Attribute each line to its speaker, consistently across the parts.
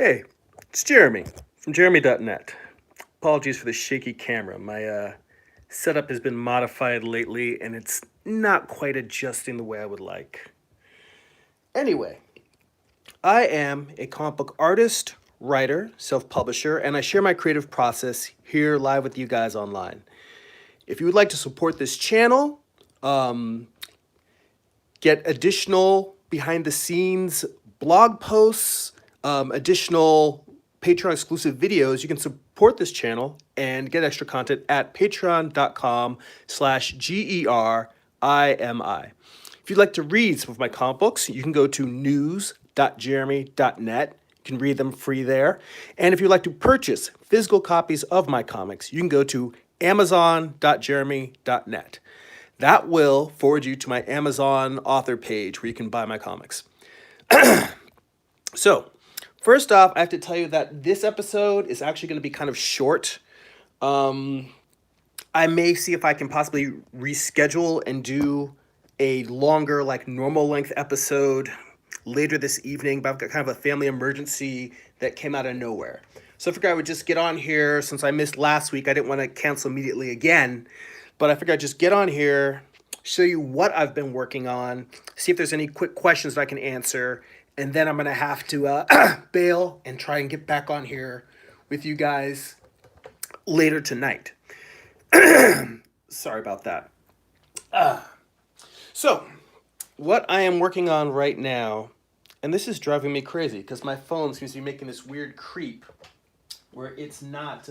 Speaker 1: Hey, it's Jeremy from Jeremy.net. Apologies for the shaky camera. My setup has been modified lately and it's not quite adjusting the way I would like. Anyway, I am a comic book artist, writer, self publisher, and I share my creative process here live with you guys online. If you would like to support this channel, get additional behind the scenes blog posts, additional Patreon exclusive videos, you can support this channel and get extra content at patreon.com/GERIMI. If you'd like to read some of my comic books, you can go to news.jeremy.net. You can read them free there. And if you'd like to purchase physical copies of my comics, you can go to amazon.jeremy.net. That will forward you to my Amazon author page where you can buy my comics. So, first off, I have to tell you that this episode is actually going to be kind of short. I may see if I can possibly reschedule and do a longer, like normal length episode later this evening, but I've got kind of a family emergency that came out of nowhere. So I figured I would just get on here. Since I missed last week, I didn't want to cancel immediately again, but I figured I'd just get on here, show you what I've been working on, see if there's any quick questions that I can answer, and then I'm going to have to bail and try and get back on here with you guys later tonight. Sorry about that. So, what I am working on right now, and this is driving me crazy because my phone seems to be making this weird creep where it's not...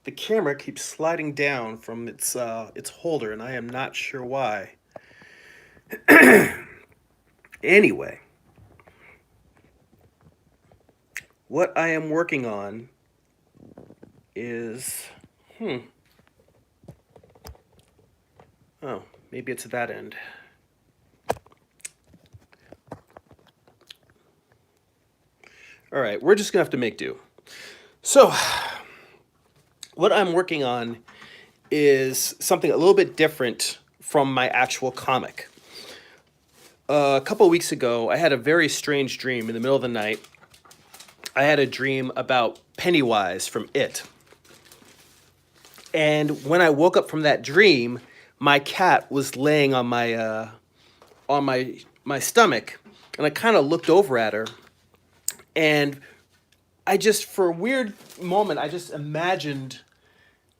Speaker 1: the camera keeps sliding down from its holder, and I am not sure why. Anyway, what I am working on is, oh, maybe it's at that end. All right, we're just gonna have to make do. So, what I'm working on is something a little bit different from my actual comic. A couple of weeks ago, I had a very strange dream in the middle of the night. I had a dream about Pennywise from It. And when I woke up from that dream, my cat was laying on my stomach, and I kind of looked over at her, and I just, for a weird moment, I just imagined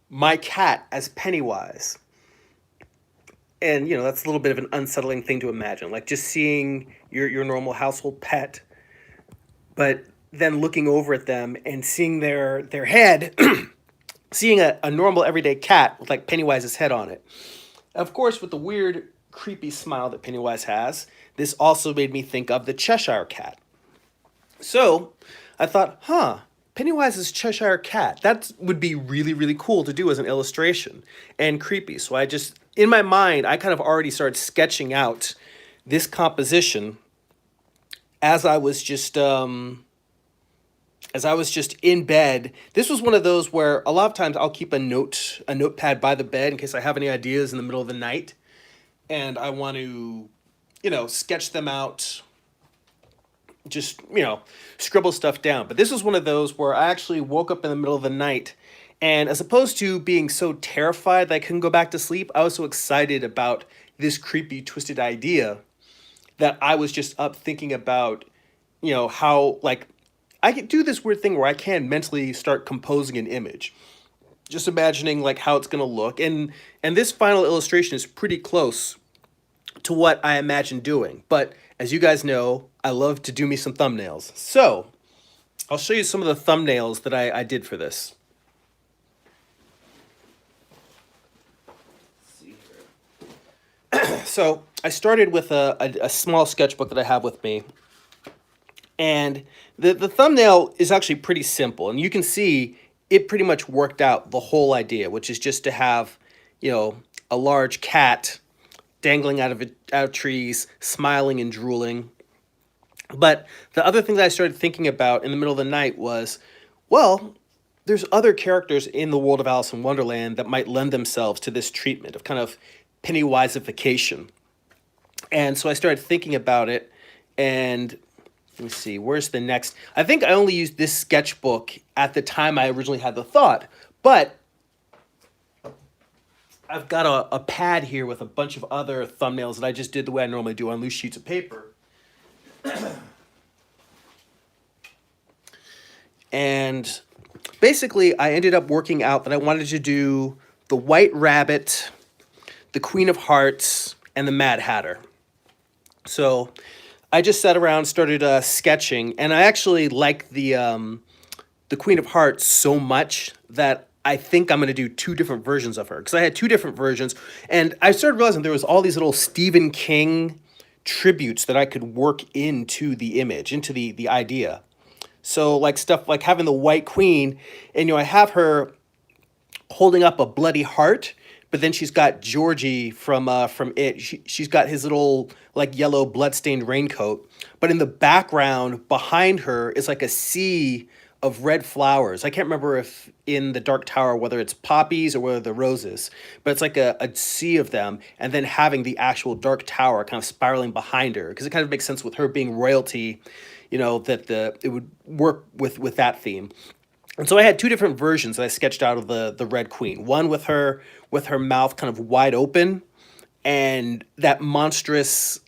Speaker 1: my cat as Pennywise. And, you know, that's a little bit of an unsettling thing to imagine. Like just seeing your normal household pet, but then looking over at them and seeing their head, seeing a normal everyday cat with like Pennywise's head on it. Of course, with the weird, creepy smile that Pennywise has, this also made me think of the Cheshire Cat. So I thought, Pennywise's Cheshire Cat. That would be really, really cool to do as an illustration and creepy. So I just, in my mind, I kind of already started sketching out this composition as I was just in bed. This was one of those where a lot of times I'll keep a notepad by the bed in case I have any ideas in the middle of the night and I want to, sketch them out. Just, scribble stuff down. But this was one of those where I actually woke up in the middle of the night, and as opposed to being so terrified that I couldn't go back to sleep, I was so excited about this creepy, twisted idea that I was just up thinking about, how, like, I can do this weird thing where I can mentally start composing an image. Just imagining, like, how it's going to look. And this final illustration is pretty close to what I imagined doing. But as you guys know, I love to do me some thumbnails. So, I'll show you some of the thumbnails that I did for this. Let's see here. So, I started with a small sketchbook that I have with me. And the thumbnail is actually pretty simple. And you can see it pretty much worked out the whole idea, which is just to have, a large cat dangling out of trees, smiling and drooling. But the other thing that I started thinking about in the middle of the night was, well, there's other characters in the world of Alice in Wonderland that might lend themselves to this treatment of kind of Pennywise-ification. And so I started thinking about it, And let me see, where's the next? I think I only used this sketchbook at the time I originally had the thought, but I've got a pad here with a bunch of other thumbnails that I just did the way I normally do on loose sheets of paper. And basically, I ended up working out that I wanted to do the White Rabbit, the Queen of Hearts, and the Mad Hatter. So I just sat around, started sketching, and I actually like the Queen of Hearts so much that I think I'm going to do two different versions of her, because I had two different versions, and I started realizing there was all these little Stephen King tributes that I could work into the image, into the idea. So like stuff like having the White Queen, and I have her holding up a bloody heart, but then she's got Georgie from it. She's got his little like yellow bloodstained raincoat, but in the background behind her is like a sea of red flowers. I can't remember if in the Dark Tower whether it's poppies or whether they're roses, but it's like a sea of them, and then having the actual Dark Tower kind of spiraling behind her, because it kind of makes sense with her being royalty, that it would work with that theme. And so I had two different versions that I sketched out of the Red Queen. One with her mouth kind of wide open, and that monstrous,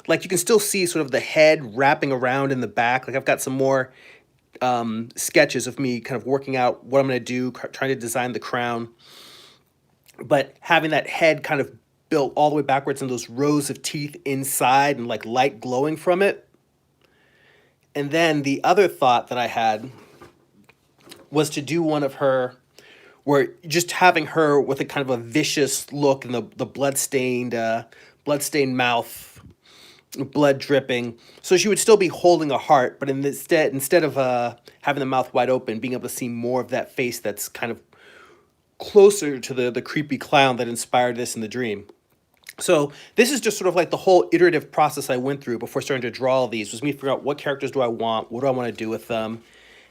Speaker 1: like you can still see sort of the head wrapping around in the back. Like I've got some more sketches of me kind of working out what I'm going to do, trying to design the crown, but having that head kind of built all the way backwards and those rows of teeth inside and like light glowing from it. And then the other thought that I had was to do one of her where just having her with a kind of a vicious look and the bloodstained mouth, blood dripping. So she would still be holding a heart, but instead of having the mouth wide open, being able to see more of that face that's kind of closer to the creepy clown that inspired this in the dream. So this is just sort of like the whole iterative process I went through before starting to draw all these, was me figuring out what characters do I want, what do I want to do with them,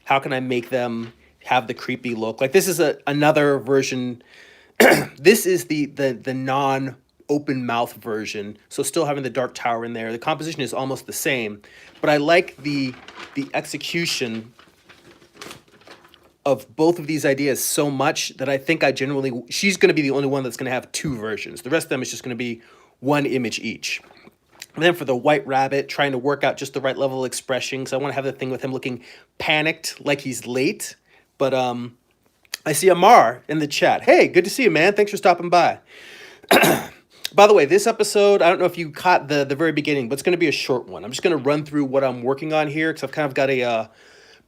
Speaker 1: how can I make them have the creepy look. Like this is another version. This is the non open mouth version, so still having the Dark Tower in there. The composition is almost the same, but I like the execution of both of these ideas so much that I think she's going to be the only one that's going to have two versions. The rest of them is just going to be one image each. And then for the White Rabbit, trying to work out just the right level of expression, because I want to have the thing with him looking panicked, like he's late. But I see Amar in the chat. Hey, good to see you, man. Thanks for stopping by. By the way, this episode, I don't know if you caught the very beginning, but it's going to be a short one. I'm just going to run through what I'm working on here, because I've kind of got a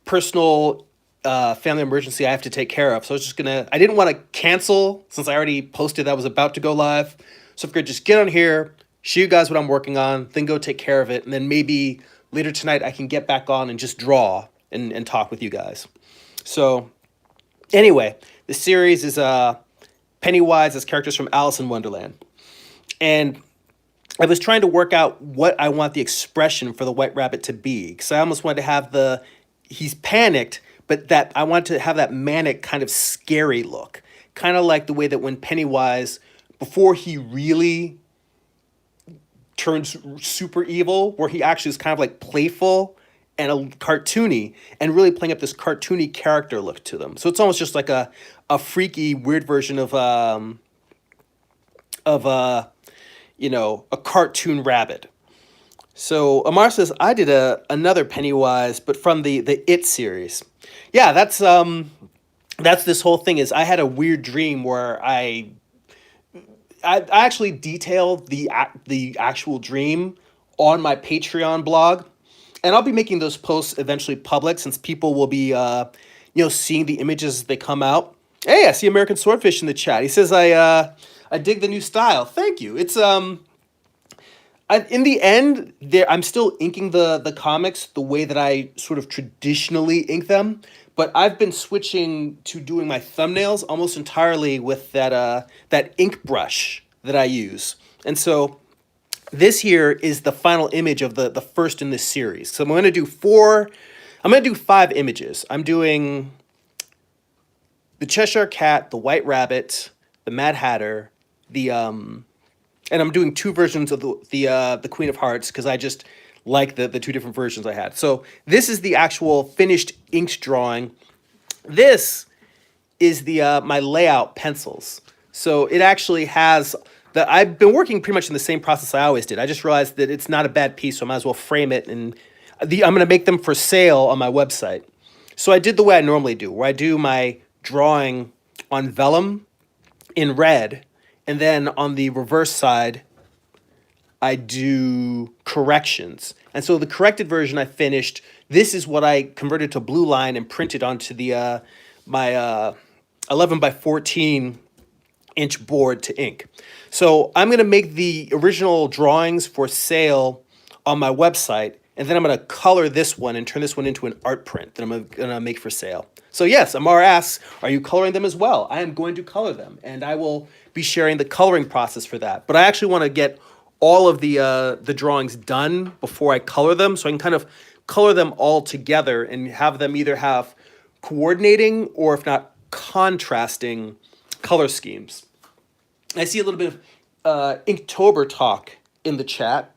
Speaker 1: personal family emergency I have to take care of. So I didn't want to cancel since I already posted that I was about to go live. So if I could just get on here, show you guys what I'm working on, then go take care of it. And then maybe later tonight I can get back on and just draw and talk with you guys. So anyway, the series is Pennywise as characters from Alice in Wonderland. And I was trying to work out what I want the expression for the White Rabbit to be, because I almost wanted to have he's panicked, but that I want to have that manic kind of scary look. Kind of like the way that when Pennywise, before he really turns super evil, where he actually is kind of like playful and a cartoony, and really playing up this cartoony character look to them. So it's almost just like a freaky, weird version of a cartoon rabbit. So Amar says, I did another Pennywise, but from the It series. Yeah, that's this whole thing. Is I had a weird dream where I actually detailed the actual dream on my Patreon blog, and I'll be making those posts eventually public, since people will be seeing the images as they come out. Hey, I see American Swordfish in the chat. He says I dig the new style. Thank you. It's in the end, I'm still inking the comics the way that I sort of traditionally ink them, but I've been switching to doing my thumbnails almost entirely with that ink brush that I use. And so this here is the final image of the first in this series. So I'm going to do 5 images. I'm doing the Cheshire Cat, the White Rabbit, the Mad Hatter, and I'm doing 2 versions of the Queen of Hearts, because I just like the two different versions I had. So this is the actual finished inked drawing. This is the my layout pencils. So it actually has the. I've been working pretty much in the same process I always did. I just realized that it's not a bad piece, so I might as well frame it. And I'm going to make them for sale on my website. So I did the way I normally do, where I do my drawing on vellum in red, and then on the reverse side, I do corrections. And so the corrected version I finished. This is what I converted to blue line and printed onto the my 11 by 14-inch board to ink. So I'm going to make the original drawings for sale on my website, and then I'm going to color this one and turn this one into an art print that I'm going to make for sale. So yes, Amar asks, are you coloring them as well? I am going to color them, and I will be sharing the coloring process for that. But I actually want to get all of the drawings done before I color them, so I can kind of color them all together and have them either have coordinating or, if not, contrasting color schemes. I see a little bit of Inktober talk in the chat.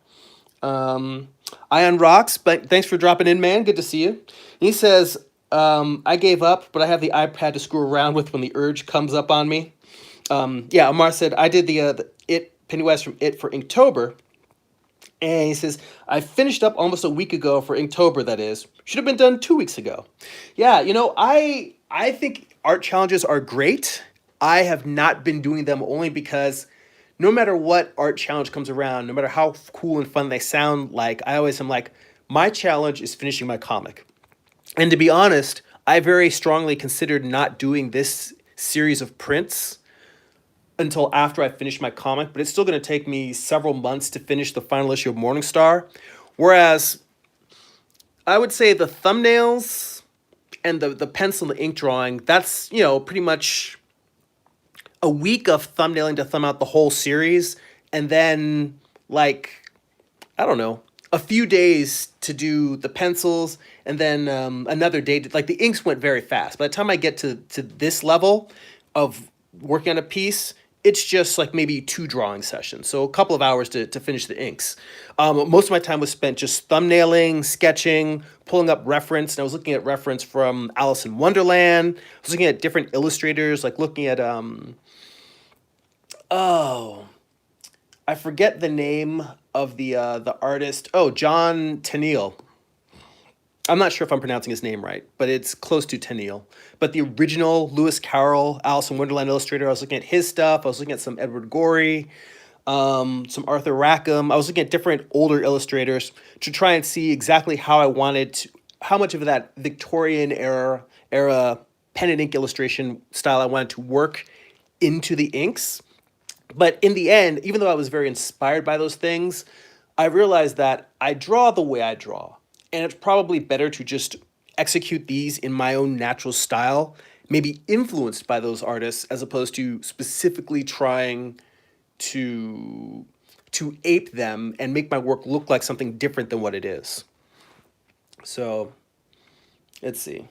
Speaker 1: Ion Rocks, but thanks for dropping in, man. Good to see you. He says, I gave up, but I have the iPad to screw around with when the urge comes up on me. Yeah, Amar said, I did the Pennywise from It for Inktober. And he says, I finished up almost a week ago for Inktober, that is. Should have been done 2 weeks ago. Yeah, I think art challenges are great. I have not been doing them only because no matter what art challenge comes around, no matter how cool and fun they sound like, I always am like, my challenge is finishing my comic. And to be honest, I very strongly considered not doing this series of prints until after I finish my comic, but it's still going to take me several months to finish the final issue of Morningstar. Whereas I would say the thumbnails and the pencil and the ink drawing, that's, pretty much a week of thumbnailing to thumb out the whole series, and then, like, I don't know, a few days to do the pencils, and then another day to, like, the inks went very fast. By the time I get to this level of working on a piece, it's just like maybe 2 drawing sessions. So a couple of hours to finish the inks. Most of my time was spent just thumbnailing, sketching, pulling up reference. And I was looking at reference from Alice in Wonderland. I was looking at different illustrators, like looking at, I forget the name of the artist. Oh, John Tenniel. I'm not sure if I'm pronouncing his name right, but it's close to Tenniel. But the original Lewis Carroll, Alice in Wonderland illustrator, I was looking at his stuff. I was looking at some Edward Gorey, some Arthur Rackham. I was looking at different older illustrators to try and see exactly how I wanted to, how much of that Victorian era pen and ink illustration style I wanted to work into the inks. But in the end, even though I was very inspired by those things, I realized that I draw the way I draw. And it's probably better to just execute these in my own natural style, maybe influenced by those artists, as opposed to specifically trying to ape them and make my work look like something different than what it is. So, let's see.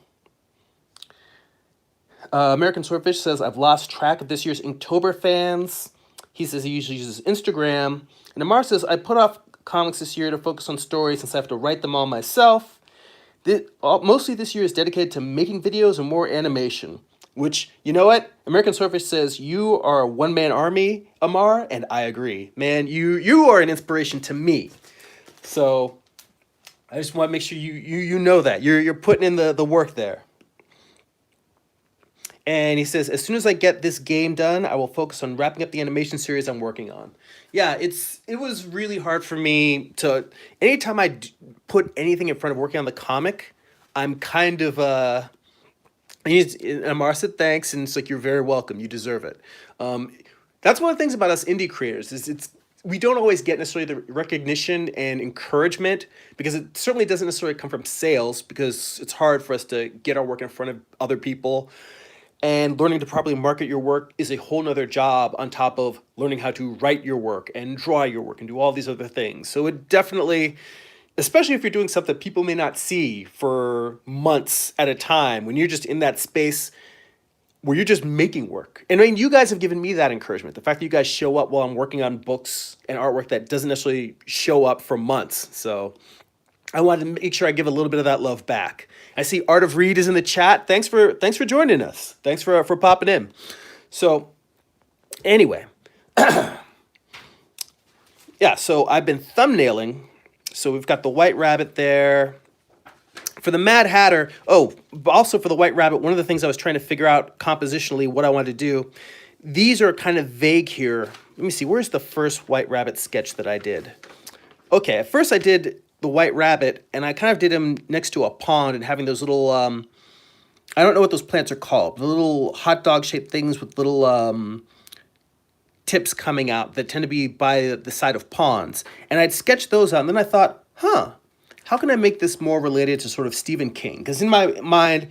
Speaker 1: American Swordfish says, I've lost track of this year's Inktober fans. He says he usually uses Instagram. And Amar says, I put off comics this year to focus on stories since I have to write them all myself. Mostly this year is dedicated to making videos and more animation, which, you know what? American Swordfish says you are a one-man army, Amar, and I agree. Man, you are an inspiration to me. So I just want to make sure you know that. You're putting in the work there. And he says, as soon as I get this game done, I will focus on wrapping up the animation series I'm working on. Yeah, it was really hard for me to, anytime I put anything in front of working on the comic, I'm kind of, and Amar said thanks, and it's like, you're very welcome, you deserve it. That's one of the things about us indie creators, is we don't always get necessarily the recognition and encouragement, because it certainly doesn't necessarily come from sales, because it's hard for us to get our work in front of other people. And learning to properly market your work is a whole nother job on top of learning how to write your work and draw your work and do all these other things. So it definitely, especially if you're doing stuff that people may not see for months at a time, when you're just in that space where you're just making work. And I mean, you guys have given me that encouragement. The fact that you guys show up while I'm working on books and artwork that doesn't necessarily show up for months. So I wanted to make sure I give a little bit of that love back. I see Art of Reed is in the chat. Thanks for joining us. Thanks for popping in. So anyway, yeah. So I've been thumbnailing. So we've got the White Rabbit there. For the Mad Hatter, also for the White Rabbit, one of the things I was trying to figure out compositionally what I wanted to do, these are kind of vague here. Let me see, where's the first White Rabbit sketch that I did? Okay, at first I did the White Rabbit, and I kind of did him next to a pond and having those little, I don't know what those plants are called, the little hot dog shaped things with little tips coming out that tend to be by the side of ponds. And I'd sketched those out, and then I thought, how can I make this more related to sort of Stephen King? Because in my mind,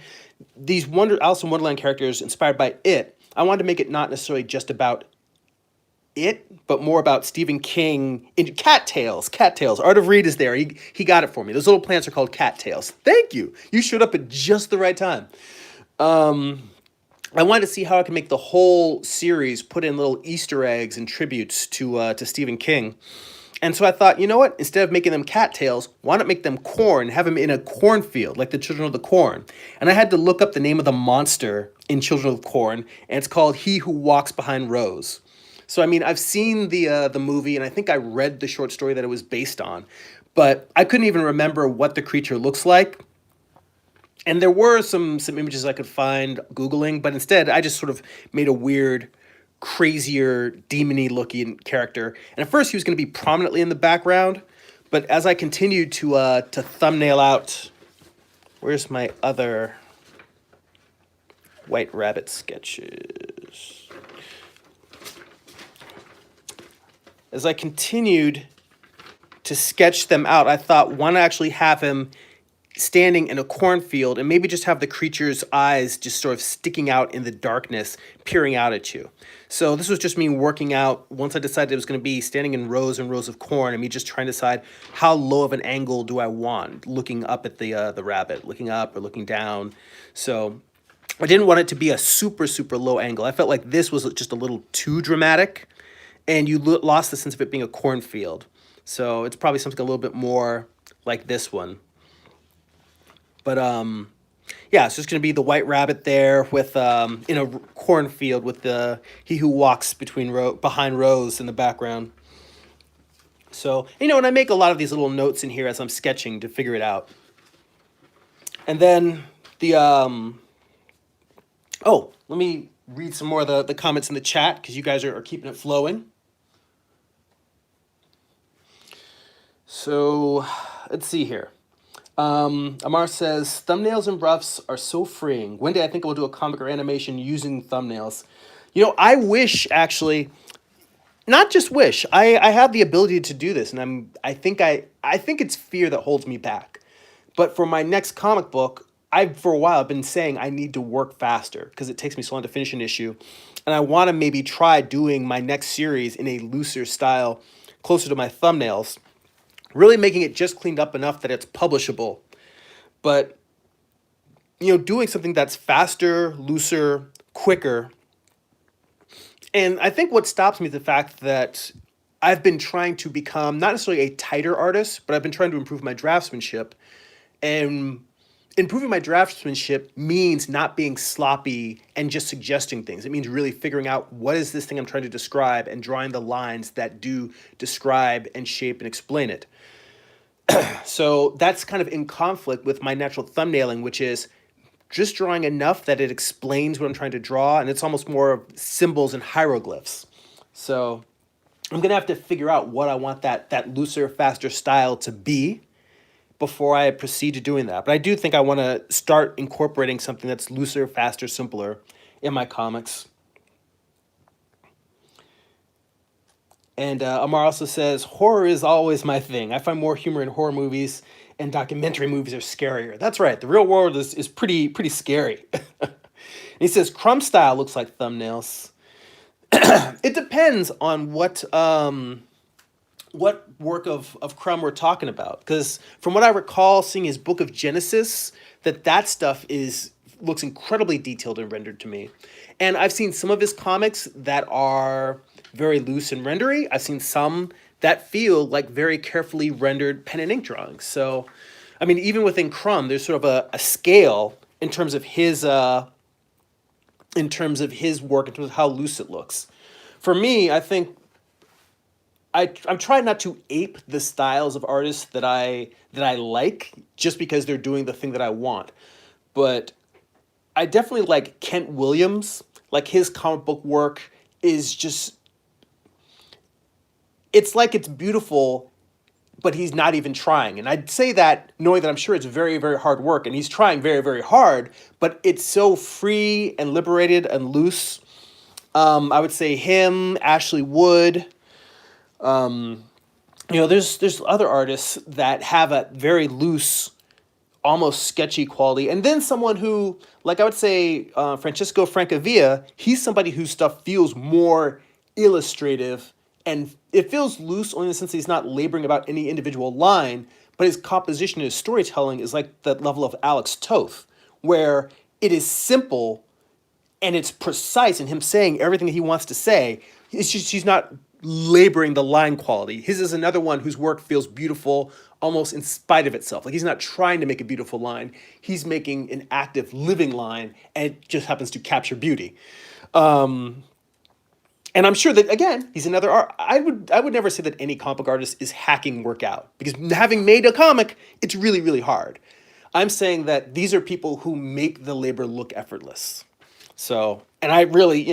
Speaker 1: these Alice in Wonderland characters inspired by It, I wanted to make it not necessarily just about It, but more about Stephen King in cattails. Cattails. Art of Reed is there. He got it for me. Those little plants are called cattails. Thank you. You showed up at just the right time. I wanted to see how I could make the whole series put in little Easter eggs and tributes to Stephen King. And so I thought, you know what? Instead of making them cattails, why not make them corn? Have them in a cornfield, like the Children of the Corn. And I had to look up the name of the monster in Children of the Corn, and it's called He Who Walks Behind Rows. So I mean, I've seen the movie, and I think I read the short story that it was based on, but I couldn't even remember what the creature looks like. And there were some images I could find Googling, but instead I just sort of made a weird, crazier, demony looking character. And at first he was going to be prominently in the background, but as I continued to thumbnail out, where's my other White Rabbit sketches? As I continued to sketch them out, I thought, why not actually have him standing in a cornfield and maybe just have the creature's eyes just sort of sticking out in the darkness, peering out at you. So this was just me working out, once I decided it was going to be standing in rows and rows of corn, and me just trying to decide how low of an angle do I want, looking up at the rabbit, looking up or looking down. So I didn't want it to be a super, super low angle. I felt like this was just a little too dramatic, and you lost the sense of it being a cornfield. So it's probably something a little bit more like this one. But yeah, it's just going to be the White Rabbit there with in a cornfield with the He Who Walks behind rows in the background. So, and I make a lot of these little notes in here as I'm sketching to figure it out. And then let me read some more of the comments in the chat because you guys are keeping it flowing. So, let's see here. Amar says, thumbnails and roughs are so freeing. One day I think I will do a comic or animation using thumbnails. I wish, actually, not just wish, I have the ability to do this, and I think it's fear that holds me back. But for my next comic book, for a while, I've been saying I need to work faster because it takes me so long to finish an issue. And I want to maybe try doing my next series in a looser style, closer to my thumbnails. Really making it just cleaned up enough that it's publishable. But, doing something that's faster, looser, quicker. And I think what stops me is the fact that I've been trying to become not necessarily a tighter artist, but I've been trying to improve my draftsmanship. And improving my draftsmanship means not being sloppy and just suggesting things. It means really figuring out what is this thing I'm trying to describe and drawing the lines that do describe and shape and explain it. So that's kind of in conflict with my natural thumbnailing, which is just drawing enough that it explains what I'm trying to draw, and it's almost more of symbols and hieroglyphs. So I'm going to have to figure out what I want that looser, faster style to be before I proceed to doing that. But I do think I want to start incorporating something that's looser, faster, simpler in my comics. And Amar also says, horror is always my thing. I find more humor in horror movies, and documentary movies are scarier. That's right. The real world is pretty scary. And he says, Crumb style looks like thumbnails. It depends on what work of Crumb we're talking about. Because from what I recall seeing his book of Genesis, that stuff looks incredibly detailed and rendered to me. And I've seen some of his comics that are very loose and rendery. I've seen some that feel like very carefully rendered pen and ink drawings. So I mean, even within Crumb, there's sort of a scale in terms of his work, in terms of how loose it looks. For me, I think I'm trying not to ape the styles of artists that I like just because they're doing the thing that I want. But I definitely like Kent Williams. Like his comic book work is just, it's like it's beautiful, but he's not even trying. And I'd say that knowing that I'm sure it's very, very hard work and he's trying very, very hard, but it's so free and liberated and loose. I would say him, Ashley Wood. There's other artists that have a very loose, almost sketchy quality, and then someone who, like I would say, Francisco Francavilla. He's somebody whose stuff feels more illustrative, and it feels loose only in the sense that he's not laboring about any individual line, but his composition and his storytelling is like that level of Alex Toth, where it is simple and it's precise in him saying everything that he wants to say. It's just he's not laboring the line quality. His is another one whose work feels beautiful almost in spite of itself. Like he's not trying to make a beautiful line. He's making an active, living line, and it just happens to capture beauty. And I'm sure that again, he's another art. I would never say that any comic book artist is hacking work out because having made a comic, it's really, really hard. I'm saying that these are people who make the labor look effortless. So, and I really,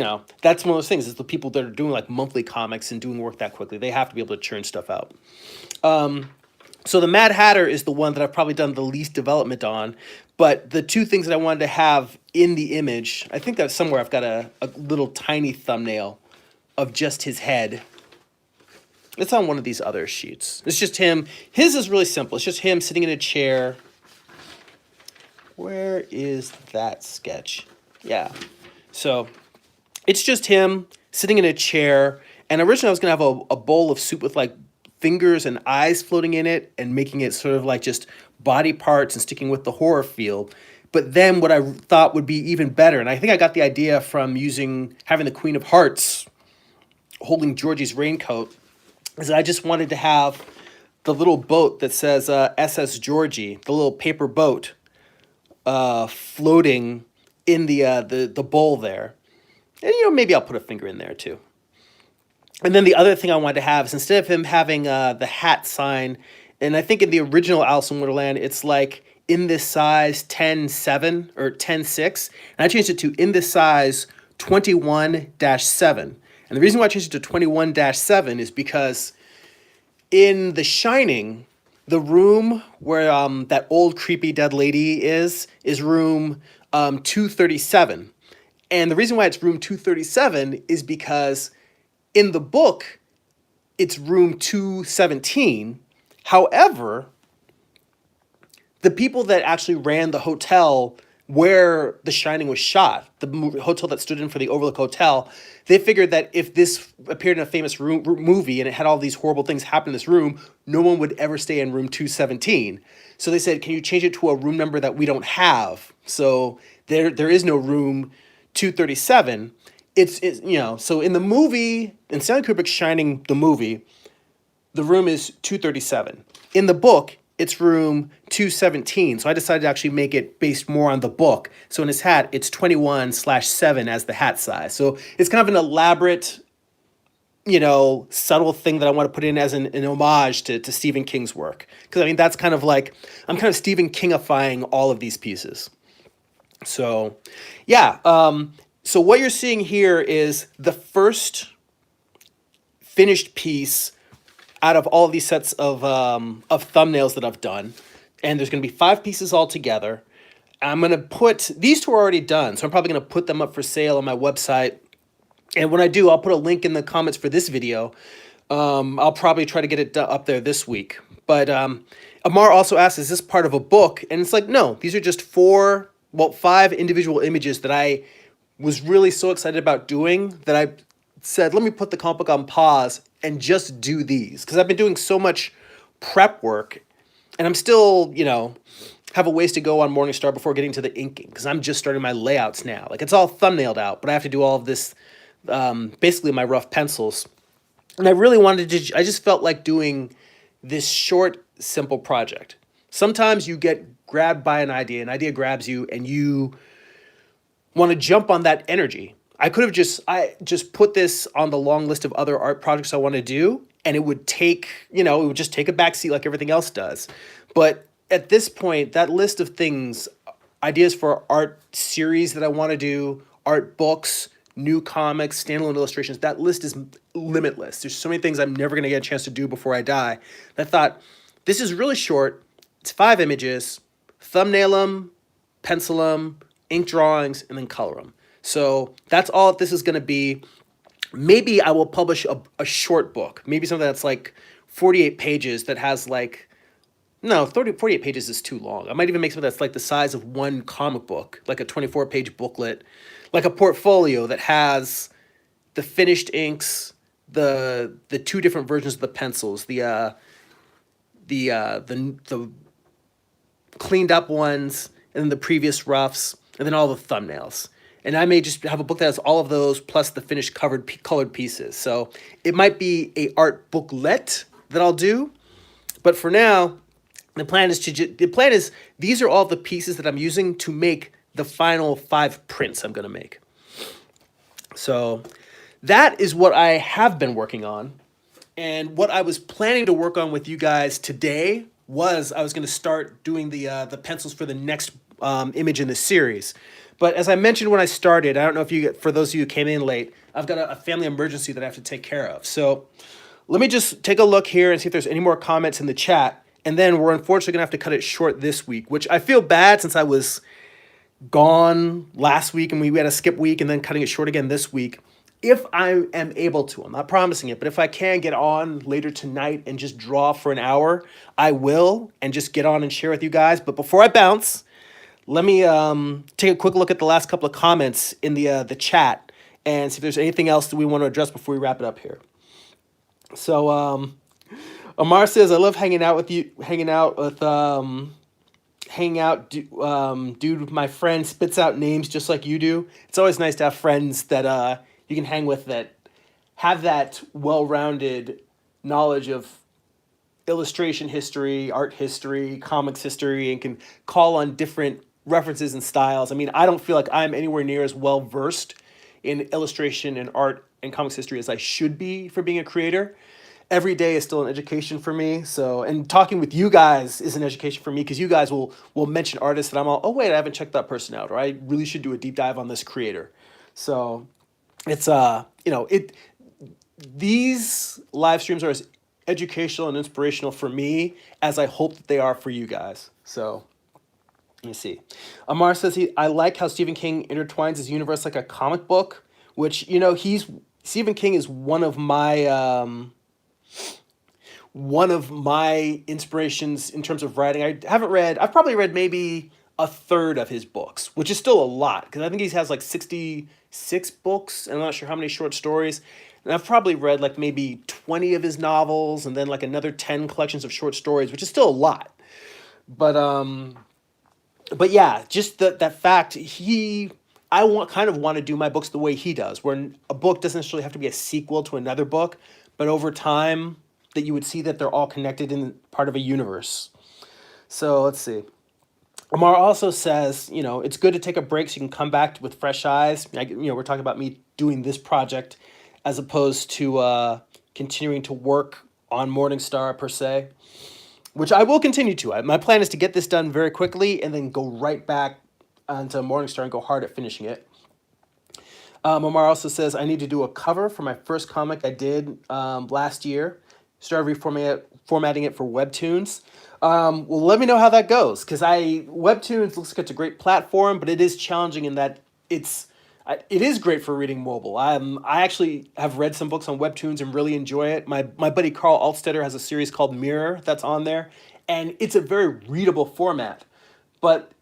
Speaker 1: that's one of those things is the people that are doing like monthly comics and doing work that quickly, they have to be able to churn stuff out. So the Mad Hatter is the one that I've probably done the least development on, but the two things that I wanted to have in the image, I think that somewhere I've got a little tiny thumbnail of just his head. It's on one of these other sheets. It's just him. His is really simple. It's just him sitting in a chair. Where is that sketch? Yeah. So it's just him sitting in a chair. And originally I was going to have a bowl of soup with like fingers and eyes floating in it and making it sort of like just body parts and sticking with the horror feel. But then what I thought would be even better, and I think I got the idea from having the Queen of Hearts holding Georgie's raincoat, is that I just wanted to have the little boat that says SS Georgie, the little paper boat floating in the bowl there. And, maybe I'll put a finger in there too. And then the other thing I wanted to have is instead of him having the hat sign, and I think in the original Alice in Wonderland, it's like in this size 10-7 or 10-6. And I changed it to in this size 21-7. And the reason why I changed it to 21-7 is because in The Shining, the room where that old creepy dead lady is room 237. And the reason why it's room 237 is because in the book, it's room 217. However, the people that actually ran the hotel where The Shining was shot, the hotel that stood in for the Overlook Hotel, they figured that if this appeared in a famous movie and it had all these horrible things happen in this room, no one would ever stay in room 217. So they said, can you change it to a room number that we don't have? So there is no room 237. So in the movie, in Stanley Kubrick's Shining, the movie, the room is 237. In the book, it's room 217. So I decided to actually make it based more on the book. So in his hat, it's 21/7 as the hat size. So it's kind of an elaborate, subtle thing that I want to put in as an homage to Stephen King's work. Because, that's kind of like, I'm kind of Stephen Kingifying all of these pieces. So, yeah. So what you're seeing here is the first finished piece out of all of these sets of thumbnails that I've done. And there's going to be 5 pieces all together. I'm going to put, these two are already done, so I'm probably going to put them up for sale on my website. And when I do, I'll put a link in the comments for this video. I'll probably try to get it up there this week. But Amar also asked, is this part of a book? And it's like, no, these are just 5 individual images that I was really so excited about doing that I said, let me put the comic book on pause and just do these. Because I've been doing so much prep work, and I'm still, have a ways to go on Morningstar before getting to the inking, because I'm just starting my layouts now. Like, it's all thumbnailed out, but I have to do all of this, basically my rough pencils. And I really wanted to, I just felt like doing this short, simple project. Sometimes you get grabbed by an idea grabs you, and you want to jump on that energy. I just put this on the long list of other art projects I want to do, and it would take, it would just take a backseat like everything else does. But at this point, that list of things, ideas for art series that I want to do, art books, new comics, standalone illustrations, that list is limitless. There's so many things I'm never going to get a chance to do before I die. I thought, this is really short. It's 5 images. Thumbnail them, pencil them, ink drawings, and then color them. So that's all this is going to be. Maybe I will publish a short book, maybe something that's like 48 pages that has like, no, 48 pages is too long. I might even make something that's like the size of one comic book, like a 24-page booklet, like a portfolio that has the finished inks, the 2 different versions of the pencils, the cleaned up ones, and then the previous roughs, and then all the thumbnails. And I may just have a book that has all of those plus the finished colored pieces. So it might be a art booklet that I'll do, but for now, the plan is these are all the pieces that I'm using to make the final 5 prints I'm going to make. So that is what I have been working on. And what I was planning to work on with you guys today was I was going to start doing the pencils for the next image in the series. But as I mentioned when I started, I don't know if you, for those of you who came in late, I've got a family emergency that I have to take care of. So let me just take a look here and see if there's any more comments in the chat. And then we're unfortunately going to have to cut it short this week, which I feel bad since I was gone last week and we had a skip week and then cutting it short again this week. If I am able to, I'm not promising it, but if I can get on later tonight and just draw for an hour, I will, and just get on and share with you guys. But before I bounce, let me take a quick look at the last couple of comments in the chat and see if there's anything else that we want to address before we wrap it up here. So Amar says, I love hanging out with you, dude, my friend spits out names just like you do. It's always nice to have friends that you can hang with that have that well-rounded knowledge of illustration history, art history, comics history, and can call on different references and styles. I mean, I don't feel like I'm anywhere near as well-versed in illustration and art and comics history as I should be for being a creator. Every day is still an education for me. So, and talking with you guys is an education for me because you guys will mention artists that I'm all, oh wait, I haven't checked that person out, or I really should do a deep dive on this creator. So it's these live streams are as educational and inspirational for me as I hope that they are for you guys. So let me see. Amar says I like how Stephen King intertwines his universe like a comic book, which Stephen King is one of my inspirations in terms of writing. I've probably read maybe a third of his books, which is still a lot because I think he has like 66 books and I'm not sure how many short stories. And I've probably read like maybe 20 of his novels and then like another 10 collections of short stories, which is still a lot. But yeah, just that fact, I want to do my books the way he does, where a book doesn't necessarily have to be a sequel to another book, but over time that you would see that they're all connected in part of a universe. So let's see. Amar also says, it's good to take a break so you can come back with fresh eyes. We're talking about me doing this project as opposed to continuing to work on Morningstar per se, which I will continue to. My plan is to get this done very quickly and then go right back onto Morningstar and go hard at finishing it. Amar also says, I need to do a cover for my first comic I did last year. Started formatting it for Webtoons. Well, let me know how that goes, because Webtoons looks like it's a great platform, but it is challenging in that it is great for reading mobile. I actually have read some books on Webtoons and really enjoy it. My buddy Carl Altstetter has a series called Mirror that's on there, and it's a very readable format, but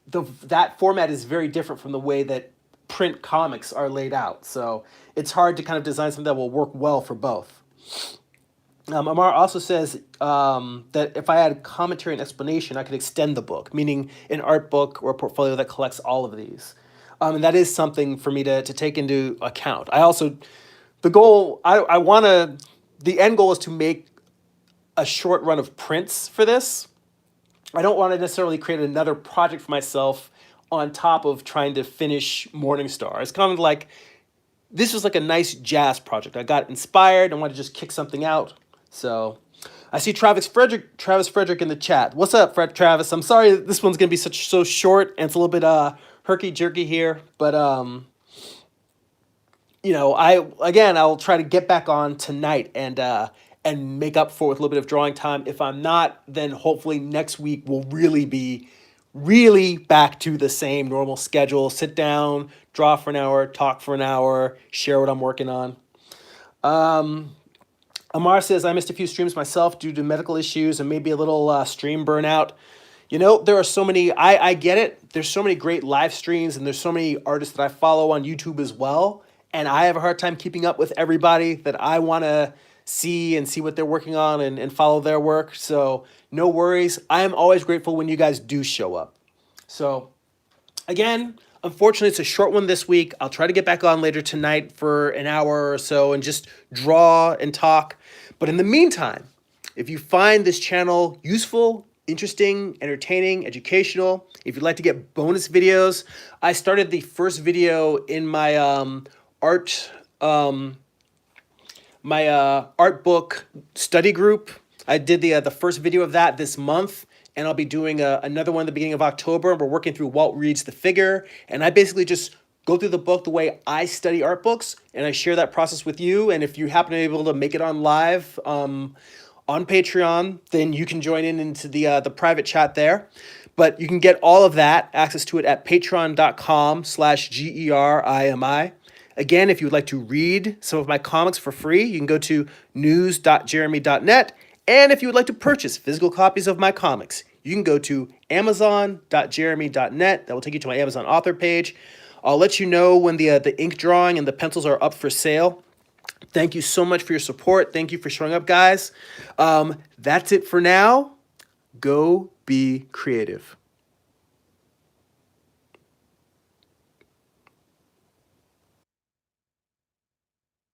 Speaker 1: that format is very different from the way that print comics are laid out. So it's hard to kind of design something that will work well for both. Amar also says that if I add commentary and explanation, I could extend the book, meaning an art book or a portfolio that collects all of these. And that is something for me to take into account. The end goal is to make a short run of prints for this. I don't want to necessarily create another project for myself on top of trying to finish Morningstar. It's kind of like this was like a nice jazz project. I got inspired and wanted to just kick something out. So I see Travis Frederick in the chat. What's up, Travis? I'm sorry this one's gonna be so short and it's a little bit herky jerky here, but I'll try to get back on tonight and make up for it with a little bit of drawing time. If I'm not, then hopefully next week will really be really back to the same normal schedule. Sit down, draw for an hour, talk for an hour, share what I'm working on. Amar says, I missed a few streams myself due to medical issues and maybe a little stream burnout. There are so many, I get it. There's so many great live streams and there's so many artists that I follow on YouTube as well. And I have a hard time keeping up with everybody that I want to see what they're working on and follow their work. So no worries. I am always grateful when you guys do show up. So again, unfortunately, it's a short one this week. I'll try to get back on later tonight for an hour or so and just draw and talk. But in the meantime, if you find this channel useful, interesting, entertaining, educational, if you'd like to get bonus videos, I started the first video in my art book study group. I did the first video of that this month, and I'll be doing another one at the beginning of October. We're working through Walt Reed's The Figure, and I basically just go through the book the way I study art books, and I share that process with you. And if you happen to be able to make it on live on Patreon, then you can join into the private chat there. But you can get all of that, access to it at patreon.com/GERIMI. Again, if you would like to read some of my comics for free, you can go to news.jeremy.net. And if you would like to purchase physical copies of my comics, you can go to amazon.jeremy.net. That will take you to my Amazon author page. I'll let you know when the ink drawing and the pencils are up for sale. Thank you so much for your support. Thank you for showing up, guys. That's it for now. Go be creative.